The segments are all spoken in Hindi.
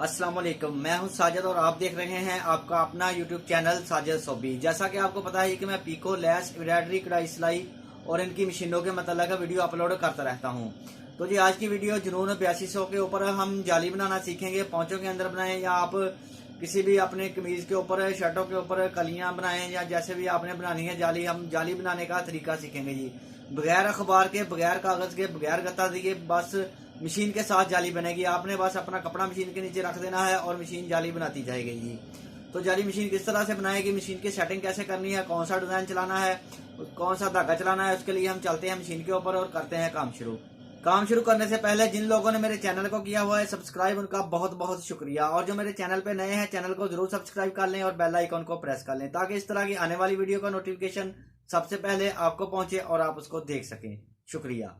अस्सलाम वालेकुम, मैं हूं साजिद और आप देख रहे हैं आपका अपना यूट्यूब चैनल साजिद सोबी। जैसा कि आपको पता है कि मैं पीको, लैस, एम्ब्रॉयडरी, कढ़ाई, सिलाई और इनकी मशीनों के मतलब वीडियो अपलोड करता रहता हूं। तो जी आज की वीडियो जुनून 8200 के ऊपर हम जाली बनाना सीखेंगे। पौंचों के अंदर बनाएं या आप किसी भी अपने कमीज के ऊपर, शर्टों के ऊपर कलियां बनाएं या जैसे भी आपने बनानी है जाली, हम जाली बनाने का तरीका सीखेंगे जी। बगैर अखबार के, बगैर कागज के, बगैर गत्ता दिए बस मशीन के साथ जाली बनेगी। आपने बस अपना कपड़ा मशीन के नीचे रख देना है और मशीन जाली बनाती जाएगी जी। तो जाली मशीन किस तरह से बनाएगी, मशीन की सेटिंग कैसे करनी है, कौन सा डिजाइन चलाना है, कौन सा धागा चलाना है, उसके लिए हम चलते हैं मशीन के ऊपर और करते हैं काम शुरू। काम शुरू करने से पहले जिन लोगों ने मेरे चैनल को किया हुआ है सब्सक्राइब, उनका बहुत बहुत शुक्रिया। और जो मेरे चैनल पे नए हैं, चैनल को जरूर सब्सक्राइब कर लें और बेल आइकन को प्रेस कर लें ताकि इस तरह की आने वाली वीडियो का नोटिफिकेशन सबसे पहले आपको पहुंचे और आप उसको देख सकें। शुक्रिया।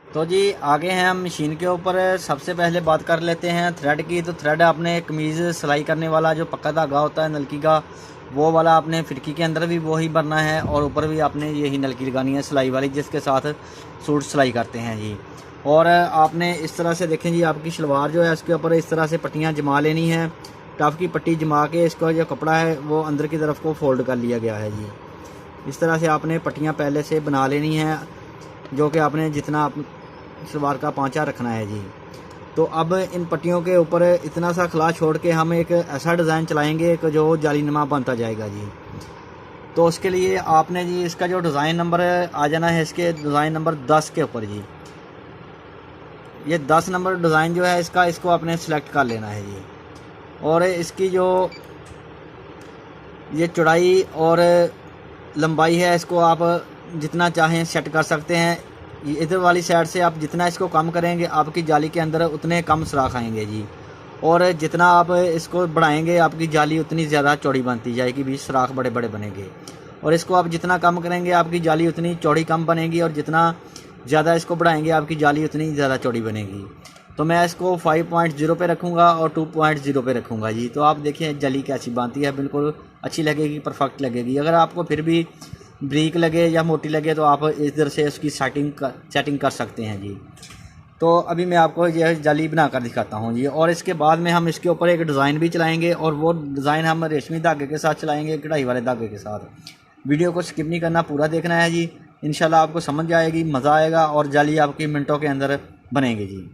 तो जी आगे हैं हम मशीन के ऊपर। सबसे पहले बात कर लेते हैं थ्रेड की। तो थ्रेड आपने कमीज़ सिलाई करने वाला जो पक्का धागा होता है नलकी का, वो वाला आपने फिरकी के अंदर भी वही भरना है और ऊपर भी आपने यही नलकी लगानी है सिलाई वाली, जिसके साथ सूट सिलाई करते हैं जी। और आपने इस तरह से देखें जी, आपकी शलवार जो है उसके ऊपर इस तरह से पट्टियाँ जमा लेनी है। टफ की पट्टी जमा के इसका जो कपड़ा है वो अंदर की तरफ को फोल्ड कर लिया गया है जी। इस तरह से आपने पट्टियाँ पहले से बना लेनी है, जो कि आपने जितना आप सलवार का पांचा रखना है जी। तो अब इन पट्टियों के ऊपर इतना सा खला छोड़ के हम एक ऐसा डिज़ाइन चलाएंगे कि जो जालीनुमा बनता जाएगा जी। तो उसके लिए आपने जी इसका जो डिज़ाइन नंबर आ जाना है, इसके डिज़ाइन नंबर 10 के ऊपर जी। ये 10 नंबर डिज़ाइन जो है इसको आपने सेलेक्ट कर लेना है जी। और इसकी जो ये चौड़ाई और लंबाई है इसको आप जितना चाहें सेट कर सकते हैं। इधर वाली साइड से आप जितना इसको कम करेंगे आपकी जाली के अंदर उतने कम सुराख आएंगे जी। और जितना आप इसको बढ़ाएंगे आपकी जाली उतनी ज़्यादा चौड़ी बनती जाएगी, बीच सुराख बड़े बड़े बनेंगे। और इसको आप जितना कम करेंगे आपकी जाली उतनी चौड़ी कम बनेगी, और जितना ज़्यादा इसको बढ़ाएंगे आपकी जाली उतनी ज़्यादा चौड़ी बनेगी। तो मैं इसको 5.0 पे रखूँगा और 2.0 पे रखूँगा जी। तो आप देखिए जाली कैसी बनती है, बिल्कुल अच्छी लगेगी, परफेक्ट लगेगी। अगर आपको फिर भी ब्रीक लगे या मोटी लगे तो आप इधर से उसकी सेटिंग कर सकते हैं जी। तो अभी मैं आपको यह जाली बना कर दिखाता हूँ जी। और इसके बाद में हम इसके ऊपर एक डिज़ाइन भी चलाएंगे, और वो डिज़ाइन हम रेशमी धागे के साथ चलाएंगे, कढ़ाई वाले धागे के साथ। वीडियो को स्किप नहीं करना, पूरा देखना है जी। इंशाल्लाह आपको समझ आएगी, मज़ा आएगा और जाली आपकी मिनटों के अंदर बनेगी जी।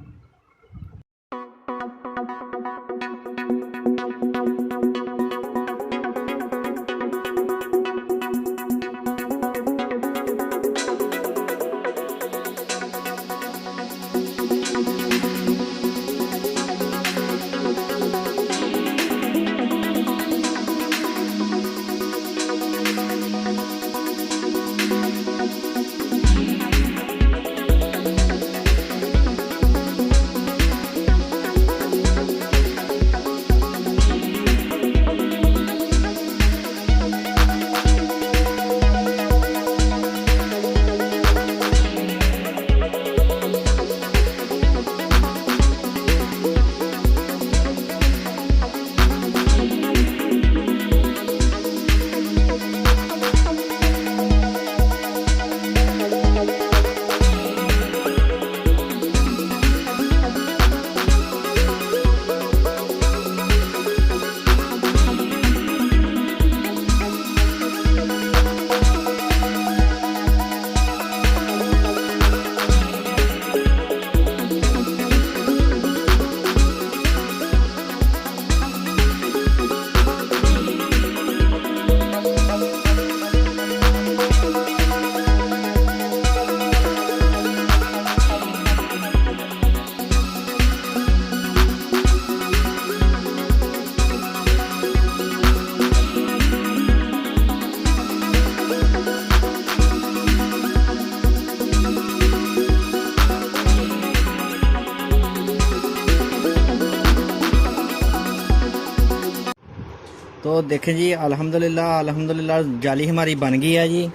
तो देखें जी, अल्हम्दुलिल्लाह जाली हमारी बन गई है जी।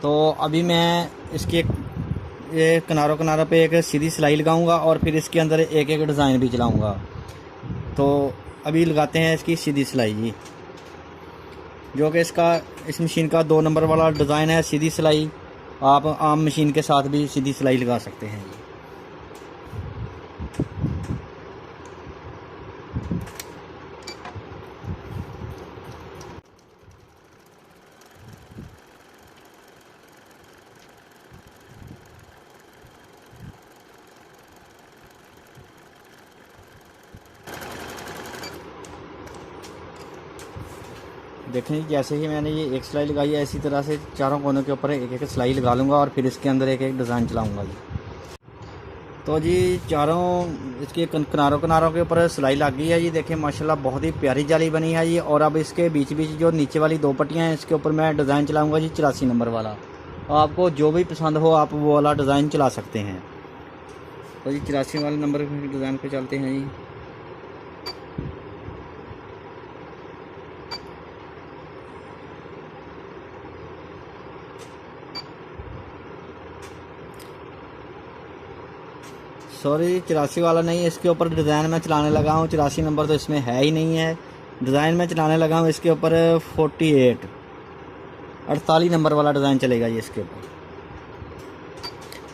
तो अभी मैं इसके ये किनारों पे एक सीधी सिलाई लगाऊंगा और फिर इसके अंदर एक एक डिज़ाइन भी चलाऊंगा। तो अभी लगाते हैं इसकी सीधी सिलाई जी, जो कि इस मशीन का 2 नंबर वाला डिज़ाइन है सीधी सिलाई। आप आम मशीन के साथ भी सीधी सिलाई लगा सकते हैं जी। देखें जी, जैसे ही मैंने ये एक सिलाई लगाई है, इसी तरह से चारों कोनों के ऊपर एक एक सिलाई लगा लूँगा और फिर इसके अंदर एक एक डिज़ाइन चलाऊँगा जी। तो जी चारों इसके किनारों के ऊपर सिलाई लग गई है जी। देखें माशाल्लाह बहुत ही प्यारी जाली बनी है जी। और अब इसके बीच बीच जो नीचे वाली 2 पट्टियाँ हैं, इसके ऊपर मैं डिज़ाइन चलाऊँगा जी 84 नंबर वाला। आपको जो भी पसंद हो आप वो वाला डिज़ाइन चला सकते हैं। तो जी 84 वाले नंबर के डिज़ाइन पे चलते हैं जी। सॉरी 84 वाला नहीं, इसके ऊपर डिज़ाइन मैं चलाने लगा हूँ। 84 नंबर तो इसमें है ही नहीं है। डिज़ाइन मैं चलाने लगा हूँ इसके ऊपर 48 नंबर वाला डिज़ाइन चलेगा जी इसके ऊपर।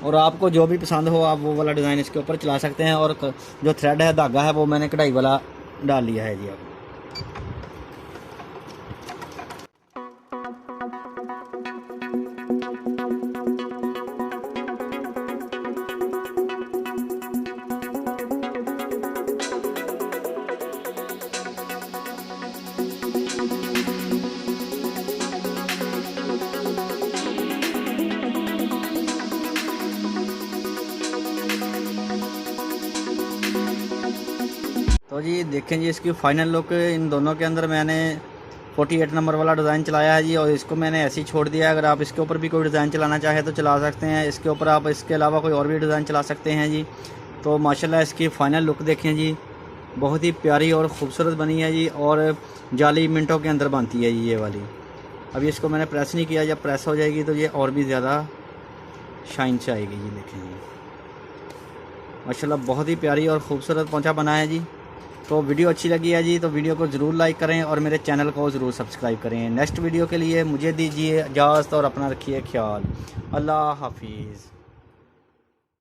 और आपको जो भी पसंद हो आप वो वाला डिज़ाइन इसके ऊपर चला सकते हैं। और जो थ्रेड है, धागा है, वो मैंने कढ़ाई वाला डाल लिया है जी। अब तो जी देखें जी, इसकी फ़ाइनल लुक इन दोनों के अंदर मैंने 48 नंबर वाला डिज़ाइन चलाया है जी। और इसको मैंने ऐसे ही छोड़ दिया है। अगर आप इसके ऊपर भी कोई डिज़ाइन चलाना चाहे तो चला सकते हैं। इसके ऊपर आप इसके अलावा कोई और भी डिज़ाइन चला सकते हैं जी। तो माशाल्लाह इसकी फ़ाइनल लुक देखें जी, बहुत ही प्यारी और ख़ूबसूरत बनी है जी। और जाली मिनटों के अंदर बनती है जी ये वाली। अभी इसको मैंने प्रेस नहीं किया, जब प्रेस हो जाएगी तो ये और भी ज़्यादा शाइन से आएगी जी। देखें जी माशाल्लाह बहुत ही प्यारी और ख़ूबसूरत पोंछा बना है जी। तो वीडियो अच्छी लगी है जी तो वीडियो को ज़रूर लाइक करें और मेरे चैनल को ज़रूर सब्सक्राइब करें। नेक्स्ट वीडियो के लिए मुझे दीजिए इजाज़त और अपना रखिए ख्याल। अल्लाह हाफिज़।